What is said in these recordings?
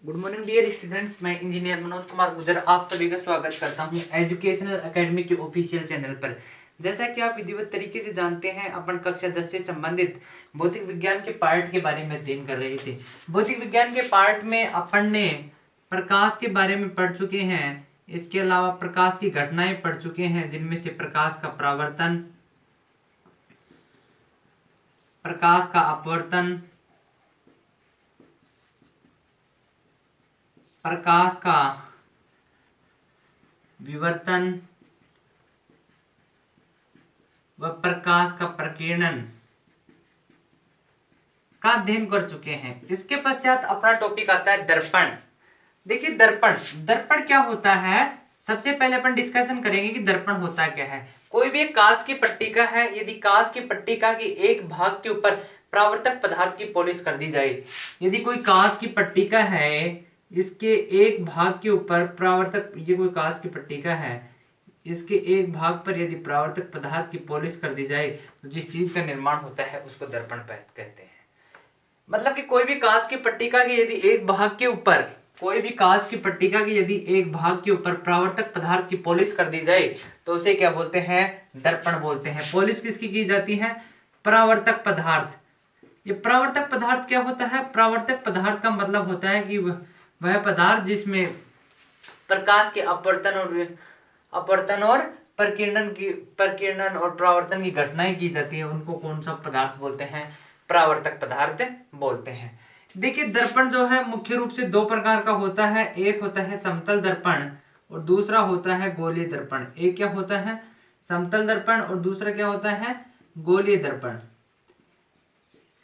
Good morning dear students, मैं engineer Manoj Kumar गुजर आप सभी का स्वागत करता हूं एजुकेशनल एकेडमी के ऑफिशियल चैनल पर। जैसा कि आप विधिवत तरीके से जानते हैं, अपन कक्षा 10 से संबंधित भौतिक विज्ञान के पार्ट के बारे में अध्ययन कर रहे थे। भौतिक विज्ञान के पार्ट में अपन ने प्रकाश के बारे में पढ़ चुके हैं। इसके अलावा प्रकाश की घटनाएं पढ़ चुके हैं, जिनमें से प्रकाश का परावर्तन, प्रकाश का अपवर्तन, प्रकाश का विवर्तन व प्रकाश का प्रकीर्णन का अध्ययन कर चुके हैं। इसके पश्चात अपना टॉपिक आता है दर्पण। देखिए दर्पण क्या होता है, सबसे पहले अपन डिस्कशन करेंगे कि दर्पण होता क्या है। कोई भी एक कांच की पट्टिका है, यदि कांच की पट्टिका के एक भाग के ऊपर परावर्तक पदार्थ की पॉलिश कर दी जाए, यदि कोई कांच की पट्टिका है, इसके एक भाग के ऊपर परावर्तक, ये कोई कांच की पट्टिका है, इसके एक भाग पर यदि परावर्तक पदार्थ की पॉलिश कर दी जाए तो जिस चीज का निर्माण होता है उसको दर्पण कहते हैं। मतलब कि कोई भी कांच की पट्टिका के यदि एक भाग के ऊपर, कोई भी कांच की पट्टिका के यदि एक भाग के ऊपर परावर्तक पदार्थ की पॉलिश कर दी जाए तो उसे क्या बोलते हैं, दर्पण बोलते हैं। पॉलिश किसकी की जाती है, परावर्तक पदार्थ। ये परावर्तक पदार्थ क्या होता है, परावर्तक पदार्थ का मतलब होता है कि वह पदार्थ जिसमें प्रकाश के अपवर्तन और प्रकीर्णन और परावर्तन की घटनाएं की जाती है, उनको कौन सा पदार्थ बोलते हैं, परावर्तक पदार्थ बोलते हैं। देखिए दर्पण जो है मुख्य रूप से दो प्रकार का होता है। एक होता है समतल दर्पण और दूसरा होता है गोलीय दर्पण। एक क्या होता है, समतल दर्पण, और दूसरा क्या होता है, गोलीय दर्पण।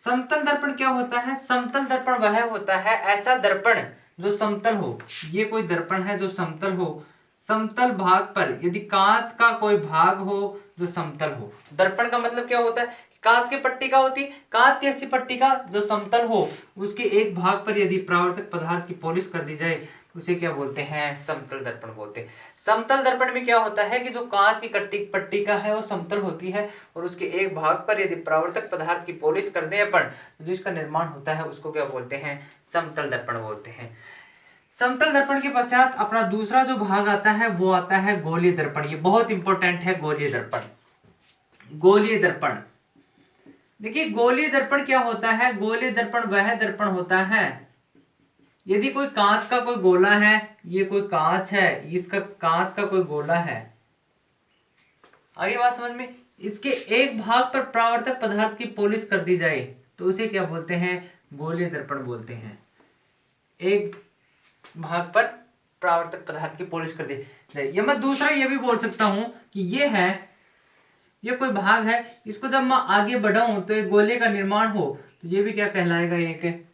समतल दर्पण क्या होता है, समतल दर्पण वह होता है ऐसा दर्पण जो समतल हो। ये कोई दर्पण है जो समतल हो, समतल भाग पर यदि कांच का कोई भाग हो जो समतल हो। दर्पण का मतलब क्या होता है, कांच की पट्टिका होती, कांच की ऐसी पट्टिका जो समतल हो, उसके एक भाग पर यदि परावर्तक पदार्थ की पॉलिश कर दी जाए उसे क्या बोलते हैं, समतल दर्पण बोलते हैं। समतल दर्पण में क्या होता है कि जो कांच की पट्टिका है वो समतल होती है और उसके एक भाग पर यदि परावर्तक पदार्थ की पॉलिश कर दें अपन तो जिसका निर्माण होता है उसको क्या बोलते हैं, समतल दर्पण बोलते हैं। समतल दर्पण के पश्चात अपना दूसरा जो भाग आता है वो आता है गोलीय दर्पण। ये बहुत इंपॉर्टेंट है, गोलीय दर्पण। गोलीय दर्पण, देखिए गोलीय दर्पण क्या होता है, गोलीय दर्पण वह दर्पण होता है यदि कोई कांच का कोई गोला है, ये कोई कांच है, इसका कांच का कोई गोला है, आगे बात समझ में, इसके एक भाग पर परावर्तक पदार्थ की पॉलिश कर दी जाए तो उसे क्या बोलते हैं, गोलीय दर्पण बोलते हैं। एक भाग पर परावर्तक पदार्थ की पॉलिश कर दी जाए। या मैं दूसरा ये भी बोल सकता हूं कि ये है, ये कोई भाग है, इसको जब मैं आगे बढ़ाऊं तो एक गोले का निर्माण हो तो ये भी क्या कहलाएगा, एक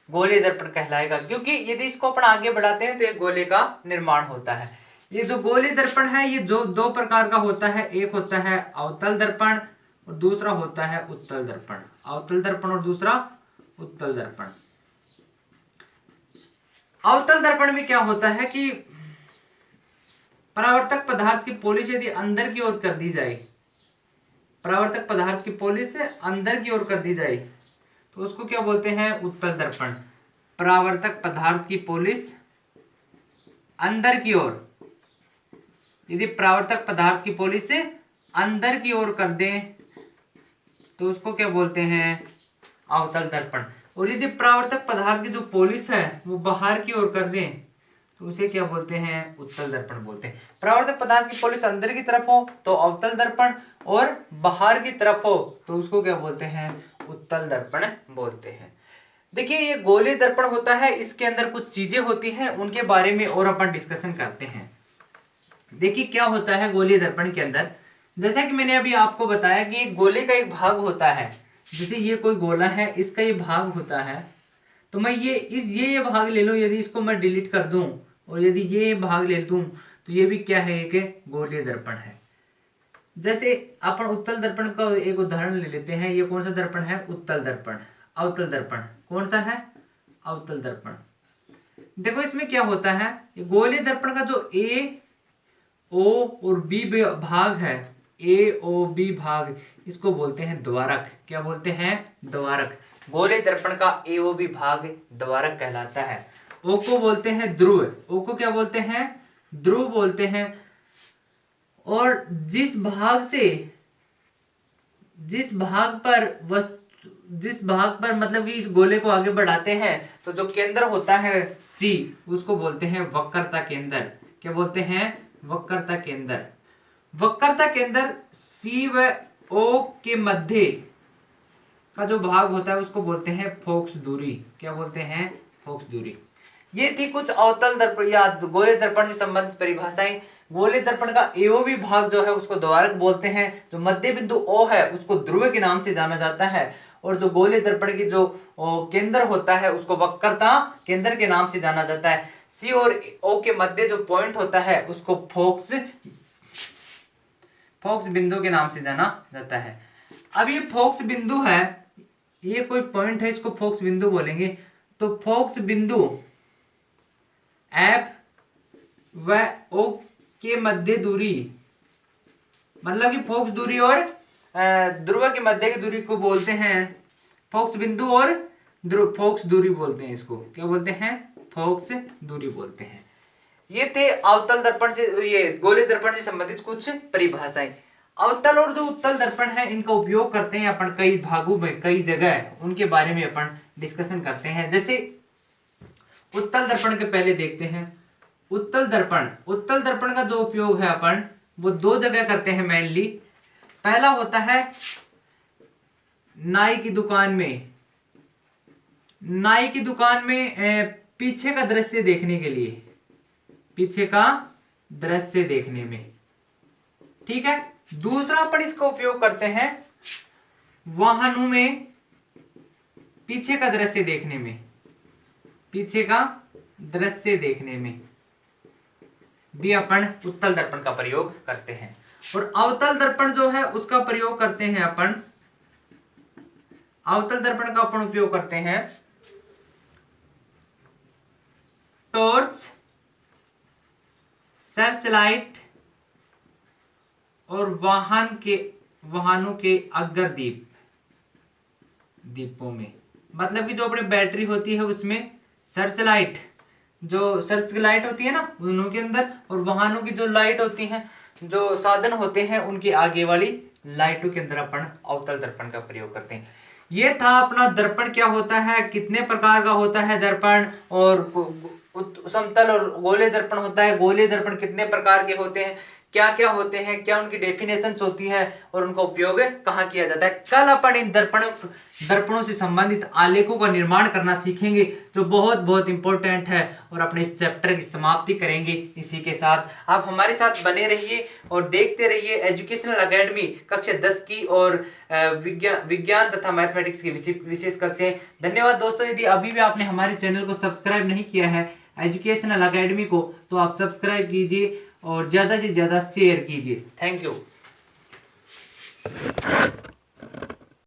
गोलीय दर्पण कहलाएगा, क्योंकि यदि इसको अपन आगे बढ़ाते हैं तो एक गोले का निर्माण होता है। ये जो गोलीय दर्पण है ये जो दो प्रकार का होता है, एक होता है अवतल दर्पण और दूसरा होता है उत्तल दर्पण। अवतल दर्पण और दूसरा उत्तल दर्पण। अवतल दर्पण में क्या होता है कि परावर्तक पदार्थ की पॉलिश यदि अंदर की ओर कर दी जाए, परावर्तक पदार्थ की पॉलिश अंदर की ओर कर दी जाए तो उसको क्या बोलते हैं, उत्तल दर्पण। परावर्तक पदार्थ की पॉलिश अंदर की ओर, यदि परावर्तक पदार्थ की पॉलिश से अंदर की ओर कर दें तो उसको क्या बोलते हैं, अवतल दर्पण। और यदि परावर्तक पदार्थ की जो पॉलिश है वो बाहर की ओर कर दें तो उसे क्या बोलते हैं, उत्तल दर्पण बोलते हैं। परावर्तक पदार्थ की पॉलिश अंदर की तरफ हो तो अवतल दर्पण और बाहर की तरफ हो तो उसको क्या बोलते हैं, उत्तल दर्पण बोलते हैं। देखिए ये गोलीय दर्पण होता है, इसके अंदर कुछ चीजें होती हैं, उनके बारे में और अपन डिस्कशन करते हैं। देखिए क्या होता है गोलीय दर्पण के अंदर, जैसा कि मैंने अभी आपको बताया कि एक गोले का एक भाग होता है, जैसे ये कोई गोला है, इसका ये भाग होता है, तो मैं ये भाग ले लूं, यदि इसको मैं डिलीट कर दूं और यदि ये भाग ले दूं तो ये भी क्या है, एक गोलीय दर्पण है। जैसे अपन उत्तल दर्पण का एक उदाहरण ले लेते हैं, ये कौन सा दर्पण है, उत्तल दर्पण। अवतल दर्पण कौन सा है, अवतल दर्पण। देखो इसमें क्या होता है, ये गोलीय दर्पण का जो ए ओ और बी भाग है, ए ओ बी भाग, इसको बोलते हैं द्वारक। क्या बोलते हैं, द्वारक। गोले दर्पण का एओबी भाग द्वारक कहलाता है। ओ को बोलते हैं ध्रुव, ओ को क्या बोलते हैं, ध्रुव बोलते हैं। और जिस भाग पर मतलब कि इस गोले को आगे बढ़ाते हैं तो जो केंद्र होता है सी, उसको बोलते हैं वक्रता केंद्र। क्या बोलते हैं, वक्रता केंद्र। वक्रता केंद्र सी व ओ के मध्य का जो भाग होता है उसको बोलते हैं फोकस दूरी। क्या बोलते हैं, फोकस दूरी। ये थी कुछ अवतल दर्पण या गोले दर्पण से संबंधित परिभाषाएं। गोले दर्पण का एओबी भाग जो है उसको द्वारक बोलते हैं। जो मध्य बिंदु ओ है उसको ध्रुव के नाम से जाना जाता है। और जो गोले दर्पण की जो केंद्र होता है उसको वक्रता केंद्र के नाम से जाना जाता है। सी और ओ के मध्य जो पॉइंट होता है उसको फोकस बिंदु के नाम से जाना जाता है। अब ये फोकस बिंदु है, ये कोई पॉइंट है, इसको फोकस बिंदु बोलेंगे। तो फोकस बिंदु एफ व ओ के मध्य दूरी, मतलब कि फोकस दूरी और ध्रुव के मध्य की दूरी को बोलते हैं फोकस बिंदु और फोकस दूरी बोलते हैं। इसको क्या बोलते हैं, फोकस दूरी बोलते हैं। ये थे अवतल दर्पण से, ये गोले दर्पण से संबंधित कुछ परिभाषाएं। अवतल और जो उत्तल दर्पण है इनका उपयोग करते हैं अपन कई भागों में, कई जगह, उनके बारे में अपन डिस्कशन करते हैं। जैसे उत्तल दर्पण के पहले देखते हैं उत्तल दर्पण। उत्तल दर्पण का जो उपयोग है अपन वो दो जगह करते हैं मेनली। पहला होता है नाई की दुकान में, नाई की दुकान में पीछे का दृश्य देखने के लिए, पीछे का दृश्य देखने में, ठीक है। दूसरा अपन इसका उपयोग करते हैं वाहनों में पीछे का दृश्य देखने में, पीछे का दृश्य देखने में भी अपन उत्तल दर्पण का प्रयोग करते हैं। और अवतल दर्पण जो है उसका प्रयोग करते हैं अपन, अवतल दर्पण का अपन उपयोग करते हैं टॉर्च, सर्च लाइट और वाहनों के अग्र दीपों में। मतलब कि जो अपनी बैटरी होती है उसमें सर्च लाइट, जो सर्च लाइट होती है ना उनके अंदर, और वाहनों की जो लाइट होती हैं, जो साधन होते हैं उनकी आगे वाली लाइटों के अंदर अपन अवतल दर्पण का प्रयोग करते हैं। ये था अपना दर्पण क्या होता है, कितने प्रकार का होता है दर्पण, और समतल और गोले दर्पण होता है, गोले दर्पण कितने प्रकार के होते हैं, क्या क्या होते हैं, क्या उनकी डेफिनेशंस होती है और उनका उपयोग कहाँ किया जाता है। कल अपन इन दर्पणों से संबंधित आलेखों का निर्माण करना सीखेंगे जो बहुत बहुत इंपॉर्टेंट है, और अपने इस चैप्टर की समाप्ति करेंगे इसी के साथ। आप हमारे साथ बने रहिए और देखते रहिए एजुकेशनल एकेडमी कक्षा 10 की और विज्ञान तथा मैथमेटिक्स की विशेष कक्षाएं। धन्यवाद दोस्तों। यदि अभी भी आपने हमारे चैनल को सब्सक्राइब नहीं किया है एजुकेशनल एकेडमी को, तो आप सब्सक्राइब कीजिए और ज़्यादा से ज़्यादा शेयर कीजिए। Thank you.